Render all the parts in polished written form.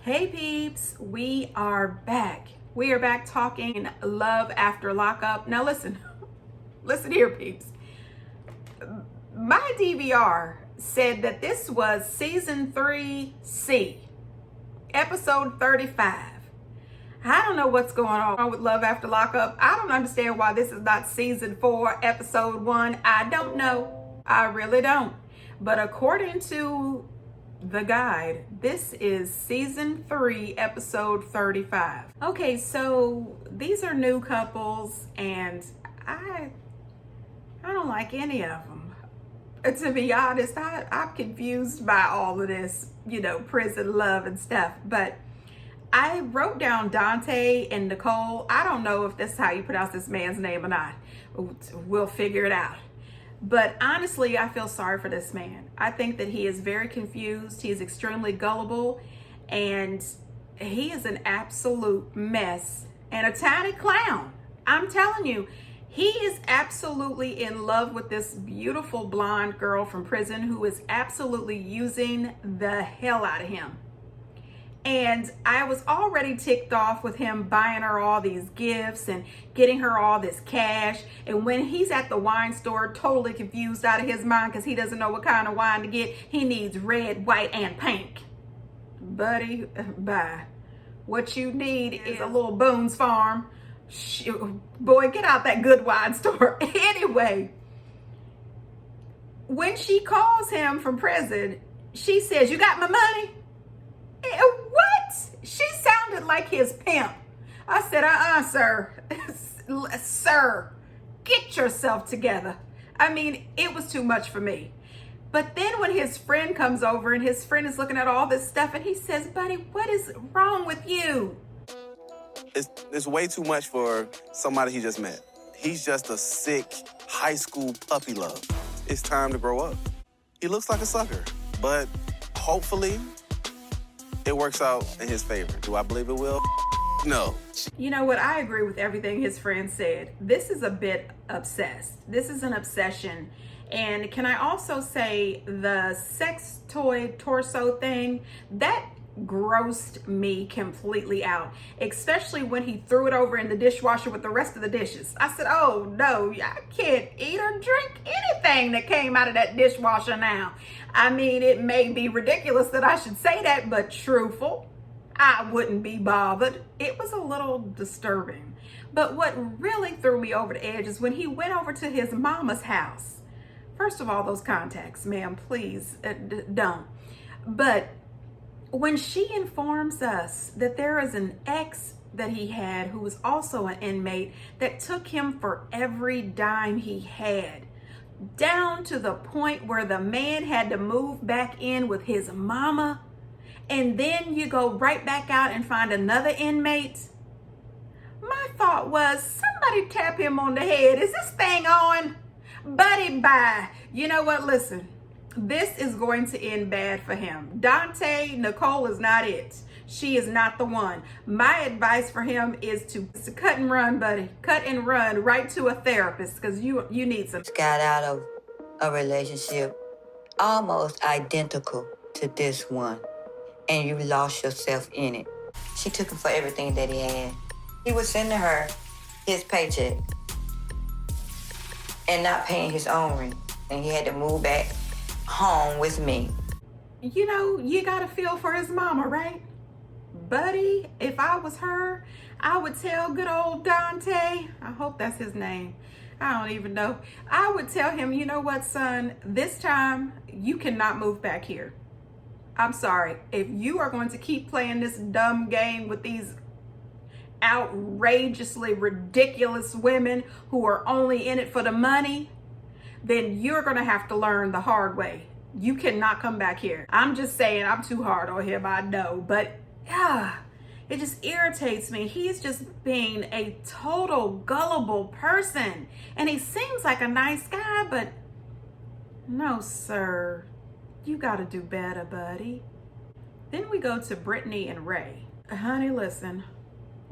Hey peeps, we are back. We are back talking love after lockup. Now listen, listen here peeps. My DVR said that this was season 3C, episode 35. I don't know what's going on with love after lockup. I don't understand why this is not season 4, episode 1. I don't know. I really don't. But according to the guide, this is season 3, episode 35. Okay, so these are new couples and I don't like any of them. To be honest, I'm confused by all of this, prison love and stuff. But I wrote down Dante and Nicole. I don't know if that's how you pronounce this man's name or not. We'll figure it out. But honestly, I feel sorry for this man. I think that he is very confused. He is extremely gullible, and he is an absolute mess and a tiny clown. I'm telling you, he is absolutely in love with this beautiful blonde girl from prison who is absolutely using the hell out of him. And I was already ticked off with him buying her all these gifts and getting her all this cash. And when he's at the wine store, totally confused out of his mind because he doesn't know what kind of wine to get. He needs red, white, and pink. Buddy, bye. What you need is a little Boone's Farm. Boy, get out that good wine store. Anyway, when she calls him from prison, she says, "You got my money?" What? She sounded like his pimp. I said, sir. Sir, get yourself together. I mean, it was too much for me. But then when his friend comes over and his friend is looking at all this stuff and he says, "Buddy, what is wrong with you?" It's way too much for somebody he just met. He's just a sick high school puppy love. It's time to grow up. He looks like a sucker, but hopefully it works out in his favor. Do I believe it will? No. You know what? I agree with everything his friend said. This is a bit obsessed. This is an obsession. And can I also say the sex toy torso thing, that grossed me completely out, especially when he threw it over in the dishwasher with the rest of the dishes. I said, oh no, I can't eat or drink anything that came out of that dishwasher now. I mean, it may be ridiculous that I should say that, but truthful, I wouldn't be bothered. It was a little disturbing. But what really threw me over the edge is when he went over to his mama's house. First of all, those contacts, ma'am, please don't. But when she informs us that there is an ex that he had who was also an inmate that took him for every dime he had, down to the point where the man had to move back in with his mama, and then you go right back out and find another inmate. My thought was, somebody tap him on the head. Is this thing on? Buddy, bye. You know what? Listen. This is going to end bad for him. Dante, Nicole is not it. She is not the one. My advice for him is to cut and run, buddy. Cut and run right to a therapist because you need some. Got out of a relationship almost identical to this one, and you lost yourself in it. She took him for everything that he had. He was sending her his paycheck and not paying his own rent, and he had to move back home with me. You gotta feel for his mama, right? Buddy, if I was her, I would tell good old Dante, I hope that's his name, I don't even know. I would tell him, you know what, son, this time you cannot move back here. I'm sorry. If you are going to keep playing this dumb game with these outrageously ridiculous women who are only in it for the money, then you're gonna have to learn the hard way. You cannot come back here. I'm just saying, I'm too hard on him, I know, but it just irritates me. He's just being a total gullible person, and he seems like a nice guy, but no, sir, you gotta do better, buddy. Then we go to Brittany and Ray. Honey, listen,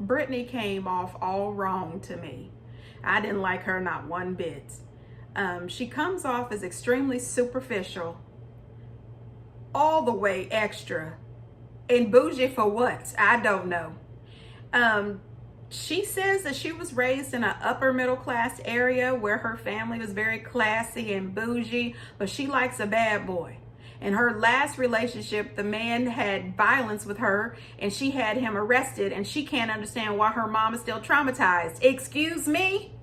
Brittany came off all wrong to me. I didn't like her not one bit. She comes off as extremely superficial, all the way extra, And bougie for what? I don't know. She says that she was raised in an upper middle class area where her family was very classy and bougie, but she likes a bad boy. In her last relationship, the man had violence with her and she had him arrested, and she can't understand why her mom is still traumatized. Excuse me?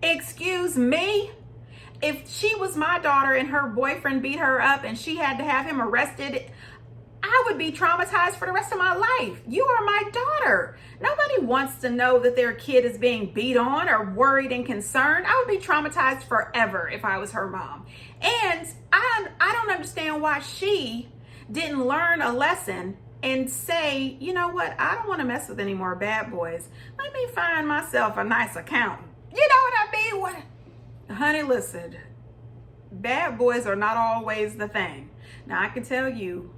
Excuse me? If she was my daughter and her boyfriend beat her up and she had to have him arrested, I would be traumatized for the rest of my life. You are my daughter. Nobody wants to know that their kid is being beat on or worried and concerned. I would be traumatized forever if I was her mom. And I don't understand why she didn't learn a lesson and say, you know what, I don't want to mess with any more bad boys. Let me find myself a nice accountant. You know what I mean? What? Honey, listen, bad boys are not always the thing. Now, I can tell you,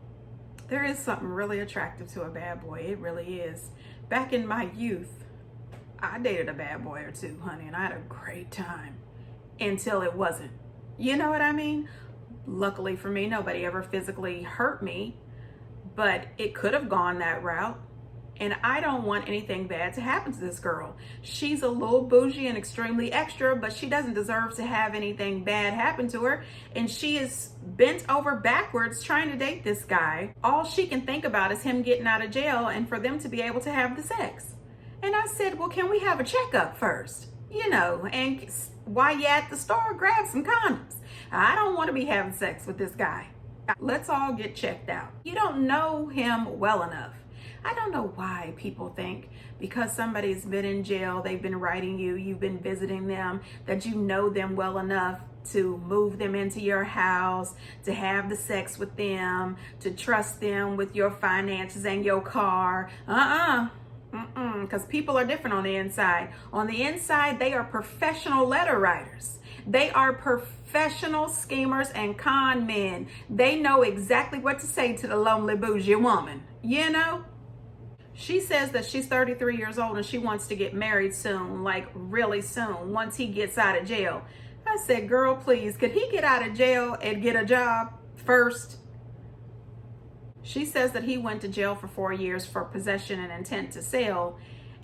there is something really attractive to a bad boy. It really is. Back in my youth, I dated a bad boy or two, honey, and I had a great time until it wasn't. You know what I mean? Luckily for me, nobody ever physically hurt me, but it could have gone that route. And I don't want anything bad to happen to this girl. She's a little bougie and extremely extra, but she doesn't deserve to have anything bad happen to her. And she is bent over backwards trying to date this guy. All she can think about is him getting out of jail and for them to be able to have the sex. And I said, well, can we have a checkup first? You know, and while you're at the store, grab some condoms. I don't want to be having sex with this guy. Let's all get checked out. You don't know him well enough. I don't know why people think because somebody's been in jail, they've been writing you, you've been visiting them, that you know them well enough to move them into your house, to have the sex with them, to trust them with your finances and your car. Because people are different on the inside. On the inside, they are professional letter writers. They are professional schemers and con men. They know exactly what to say to the lonely bougie woman, you know? She says that she's 33 years old and she wants to get married soon, like really soon, once he gets out of jail. I said, girl, please, could he get out of jail and get a job first? She says that he went to jail for 4 years for possession and intent to sell.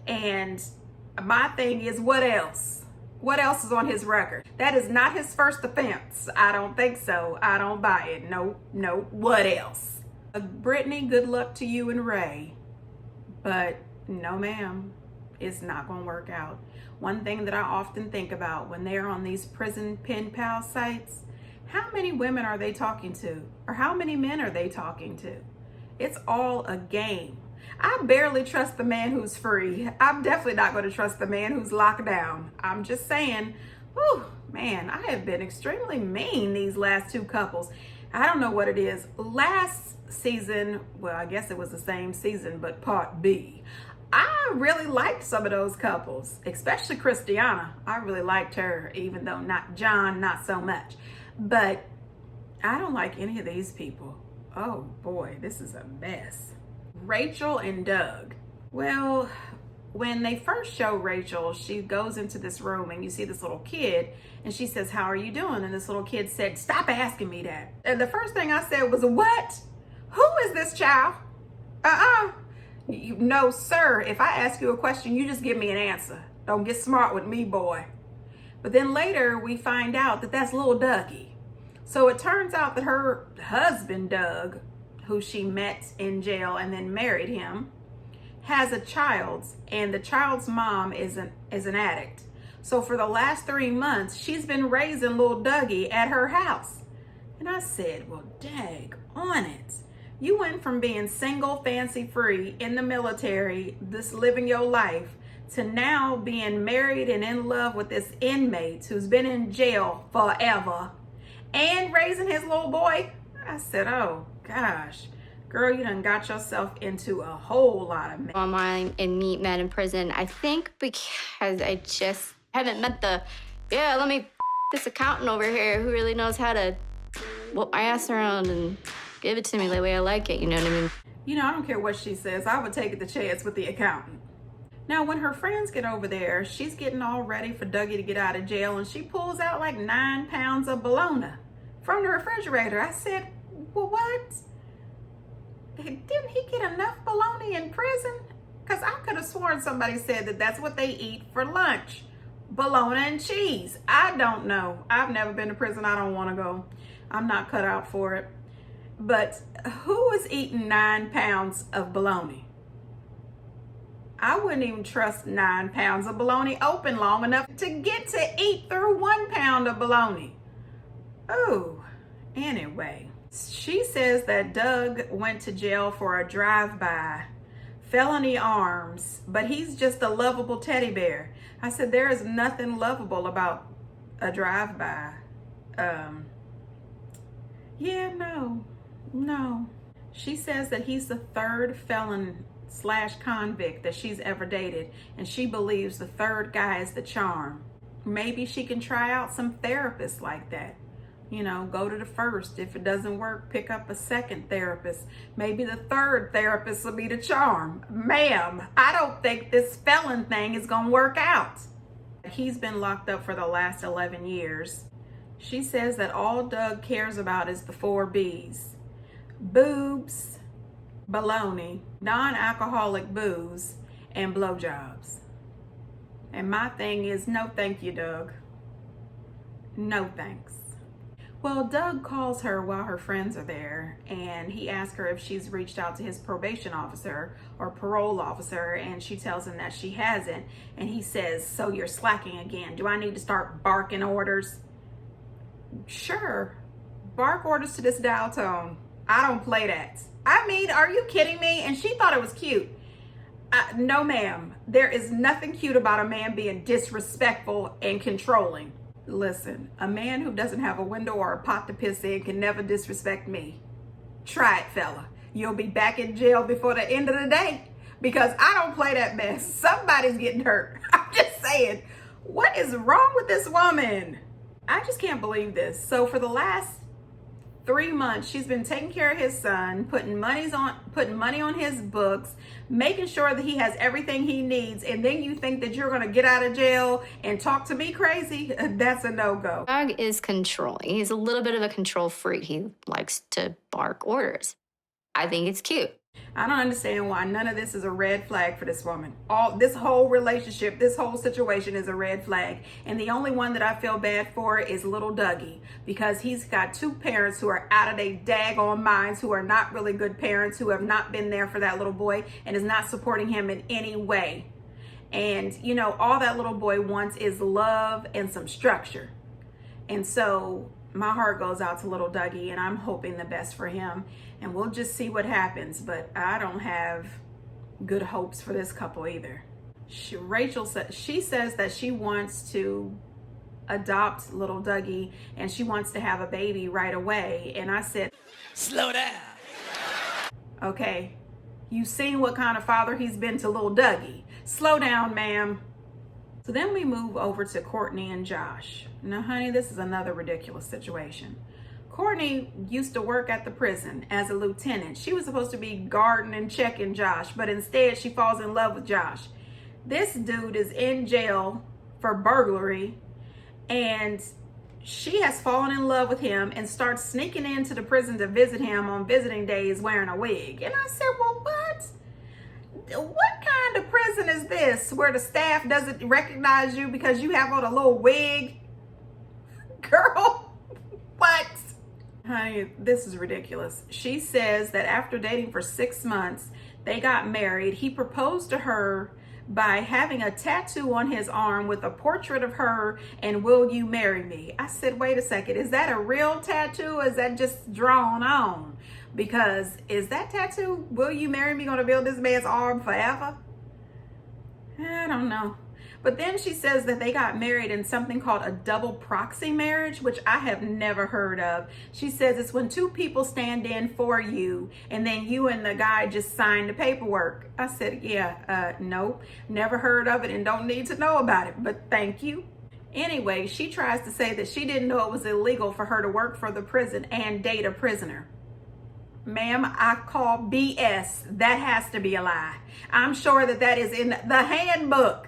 And my thing is, what else? What else is on his record? That is not his first offense. I don't think so. I don't buy it. No. What else? Brittany, good luck to you and Ray. But no, ma'am, it's not going to work out. One thing that I often think about when they're on these prison pen pal sites, how many women are they talking to? Or how many men are they talking to? It's all a game. I barely trust the man who's free. I'm definitely not going to trust the man who's locked down. I'm just saying, whew, man, I have been extremely mean these last two couples. I don't know what it is. Last season, well, I guess it was the same season, but part B, I really liked some of those couples, especially Christiana. I really liked her, even though not John, not so much. But I don't like any of these people. Oh boy, this is a mess. Rachel and Doug. Well, when they first show Rachel, she goes into this room and you see this little kid and she says, how are you doing? And this little kid said, stop asking me that. And the first thing I said was, what? Who is this child? No, sir. If I ask you a question, you just give me an answer. Don't get smart with me, boy. But then later we find out that that's little Dougie. So it turns out that her husband, Doug, who she met in jail and then married him, has a child, and the child's mom is an addict. So for the last 3 months, she's been raising little Dougie at her house. And I said, well, dag on it. You went from being single, fancy free, in the military, just living your life, to now being married and in love with this inmate who's been in jail forever and raising his little boy. I said, oh gosh, girl, you done got yourself into a whole lot of mess. Online and meet men in prison. I think because I just haven't met let me this accountant over here who really knows how to whip my ass around and give it to me the way I like it, you know what I mean? You know, I don't care what she says. I would take the chance with the accountant. Now, when her friends get over there, she's getting all ready for Dougie to get out of jail, and she pulls out like 9 pounds of bologna from the refrigerator. I said, well, what? didn't he get enough bologna in prison? Because I could have sworn somebody said that that's what they eat for lunch. Bologna and cheese. I don't know. I've never been to prison. I don't want to go. I'm not cut out for it. But who is eating 9 pounds of bologna? I wouldn't even trust 9 pounds of bologna open long enough to get to eat through 1 pound of bologna. Oh, anyway. She says that Doug went to jail for a drive-by, felony arms, but he's just a lovable teddy bear. I said, there is nothing lovable about a drive-by. Yeah, no. She says that he's the 3rd felon / convict that she's ever dated, and she believes the 3rd guy is the charm. Maybe she can try out some therapists like that. You know, go to the 1st. If it doesn't work, pick up a 2nd therapist. Maybe the 3rd therapist will be the charm. Ma'am, I don't think this felon thing is gonna work out. He's been locked up for the last 11 years. She says that all Doug cares about is the 4 B's. Boobs, baloney, non-alcoholic booze, and blowjobs. And my thing is, no thank you, Doug. No thanks. Well, Doug calls her while her friends are there, and he asks her if she's reached out to his probation officer or parole officer, and she tells him that she hasn't. And he says, so you're slacking again. Do I need to start barking orders? Sure. Bark orders to this dial tone. I don't play that. I mean, are you kidding me? And she thought it was cute. No, ma'am. There is nothing cute about a man being disrespectful and controlling. Listen, a man who doesn't have a window or a pot to piss in can never disrespect me. Try it, fella. You'll be back in jail before the end of the day, because I don't play that mess. Somebody's getting hurt. I'm just saying, what is wrong with this woman? I just can't believe this. So for the last 3 months, she's been taking care of his son, putting money on his books, making sure that he has everything he needs, and then you think that you're gonna get out of jail and talk to me crazy? That's a no-go. Doug is controlling. He's a little bit of a control freak. He likes to bark orders. I think it's cute. I don't understand why none of this is a red flag for this woman. This whole relationship, this whole situation is a red flag. And the only one that I feel bad for is little Dougie, because he's got 2 parents who are out of their daggone minds, who are not really good parents, who have not been there for that little boy and is not supporting him in any way. And, you know, all that little boy wants is love and some structure. And so my heart goes out to little Dougie, and I'm hoping the best for him. And we'll just see what happens. But I don't have good hopes for this couple either. Rachel says that she wants to adopt little Dougie, and she wants to have a baby right away. And I said, slow down. Okay, you've seen what kind of father he's been to little Dougie. Slow down, ma'am. So then we move over to Courtney and Josh. Now, honey, this is another ridiculous situation. Courtney used to work at the prison as a lieutenant. She was supposed to be guarding and checking Josh, but instead she falls in love with Josh. This dude is in jail for burglary, and she has fallen in love with him and starts sneaking into the prison to visit him on visiting days wearing a wig. And I said, well, what kind of prison is this where the staff doesn't recognize you because you have on a little wig? Girl, what? Honey, this is ridiculous. She says that after dating for 6 months, they got married. He proposed to her by having a tattoo on his arm with a portrait of her and "Will you marry me?" I said, wait a second, is that a real tattoo or is that just drawn on? Because is that tattoo, "Will you marry me," gonna be on this man's arm forever? I don't know. But then she says that they got married in something called a double proxy marriage, which I have never heard of. She says it's when 2 people stand in for you and then you and the guy just sign the paperwork. I said, yeah, nope, never heard of it and don't need to know about it, but thank you. Anyway, she tries to say that she didn't know it was illegal for her to work for the prison and date a prisoner. Ma'am, I call BS. That has to be a lie. I'm sure that is in the handbook.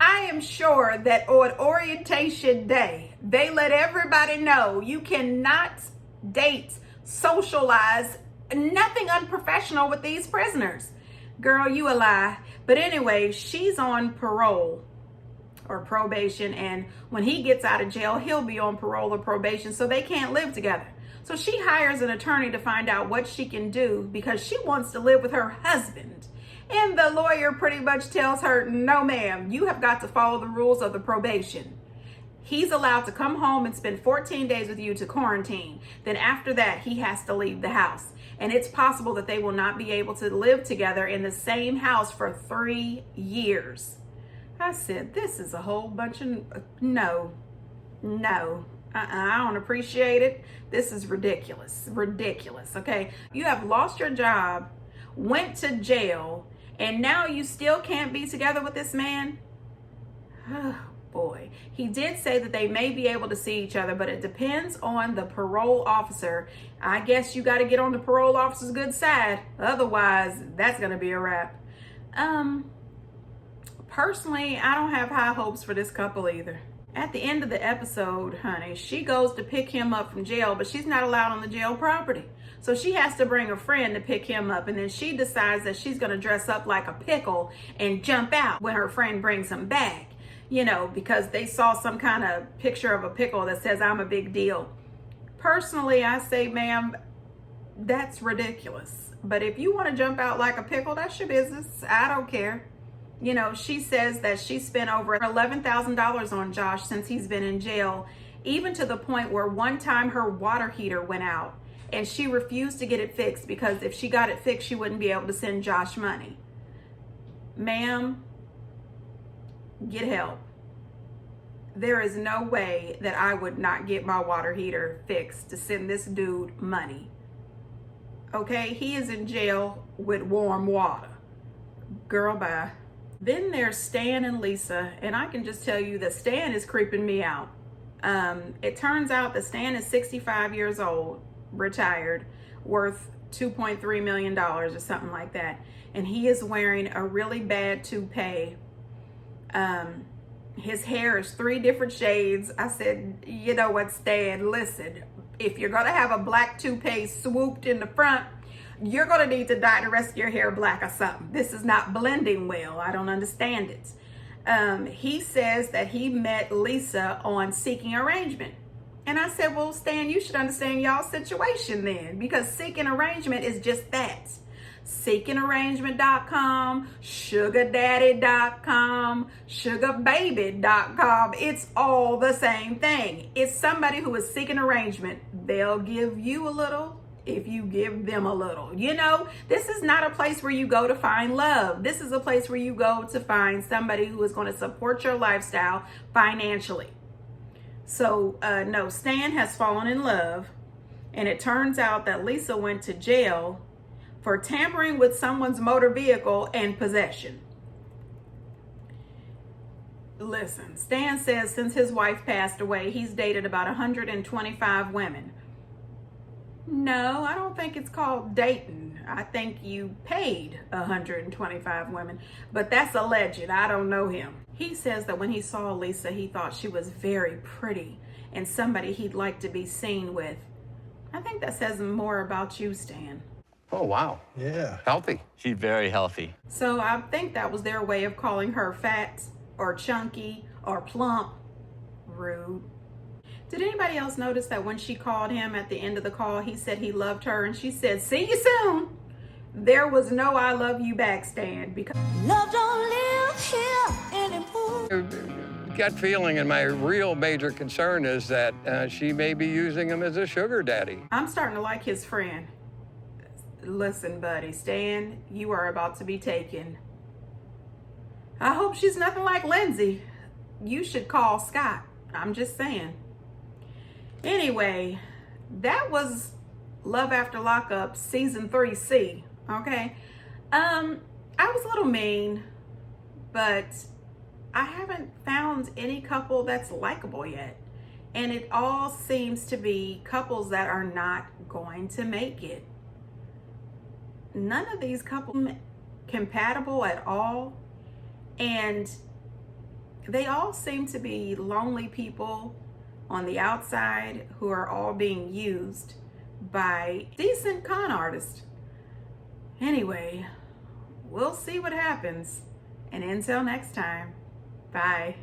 I am sure that on orientation day, they let everybody know you cannot date, socialize Nothing unprofessional with these prisoners. Girl, you a lie. But anyway, she's on parole or probation, and when he gets out of jail, he'll be on parole or probation, so they can't live together. So she hires an attorney to find out what she can do because she wants to live with her husband. And the lawyer pretty much tells her, no ma'am, you have got to follow the rules of the probation. He's allowed to come home and spend 14 days with you to quarantine. Then after that, he has to leave the house. And it's possible that they will not be able to live together in the same house for 3 years. I said, this is a whole bunch of no. I don't appreciate it. This is ridiculous, okay? You have lost your job, went to jail, and now you still can't be together with this man? Oh, boy. He did say that they may be able to see each other, but it depends on the parole officer. I guess you got to get on the parole officer's good side. Otherwise, that's going to be a wrap. Personally, I don't have high hopes for this couple either. At the end of the episode, honey, she goes to pick him up from jail, but she's not allowed on the jail property. So she has to bring a friend to pick him up, and then she decides that she's going to dress up like a pickle and jump out when her friend brings him back. You know, because they saw some kind of picture of a pickle that says, I'm a big deal. Personally, I say, ma'am, that's ridiculous. But if you want to jump out like a pickle, that's your business. I don't care. You know, she says that she spent over $11,000 on Josh since he's been in jail, even to the point where one time her water heater went out and she refused to get it fixed because if she got it fixed, she wouldn't be able to send Josh money. Ma'am, get help. There is no way that I would not get my water heater fixed to send this dude money. Okay, he is in jail with warm water. Girl, bye. Then there's Stan and Lisa, and I can just tell you that Stan is creeping me out. It turns out that Stan is 65 years old, retired, worth $2.3 million or something like that. And he is wearing a really bad toupee. His hair is 3 different shades. I said, you know what, Stan, listen, if you're going to have a black toupee swooped in the front, you're going to need to dye the rest of your hair black or something. This is not blending well. I don't understand it. He says that he met Lisa on Seeking Arrangement. And I said, well, Stan, you should understand y'all's situation then, because Seeking Arrangement is just that. SeekingArrangement.com, SugarDaddy.com, SugarBaby.com. It's all the same thing. It's somebody who is seeking arrangement. They'll give you a little if you give them a little. You know, this is not a place where you go to find love. This is a place where you go to find somebody who is going to support your lifestyle financially. So, no, Stan has fallen in love, and it turns out that Lisa went to jail for tampering with someone's motor vehicle and possession. Listen, Stan says since his wife passed away, he's dated about 125 women. No, I don't think it's called dating. I think you paid 125 women, but that's alleged. I don't know him. He says that when he saw Lisa, he thought she was very pretty and somebody he'd like to be seen with. I think that says more about you, Stan. Oh, wow. Yeah. Healthy. She's very healthy. So I think that was their way of calling her fat or chunky or plump. Rude. Did anybody else notice that when she called him at the end of the call, he said he loved her and she said, see you soon? There was no I love you back, Stan, because love don't live here anymore. Gut feeling, and my real major concern is that she may be using him as a sugar daddy. I'm starting to like his friend. Listen, buddy, Stan, you are about to be taken. I hope she's nothing like Lindsay. You should call Scott. I'm just saying. Anyway, that was Love After Lockup Season 3C, okay? I was a little mean, but I haven't found any couple that's likable yet. And it all seems to be couples that are not going to make it. None of these couples compatible at all. And they all seem to be lonely people on the outside who are all being used by decent con artist. Anyway, we'll see what happens. And until next time, bye.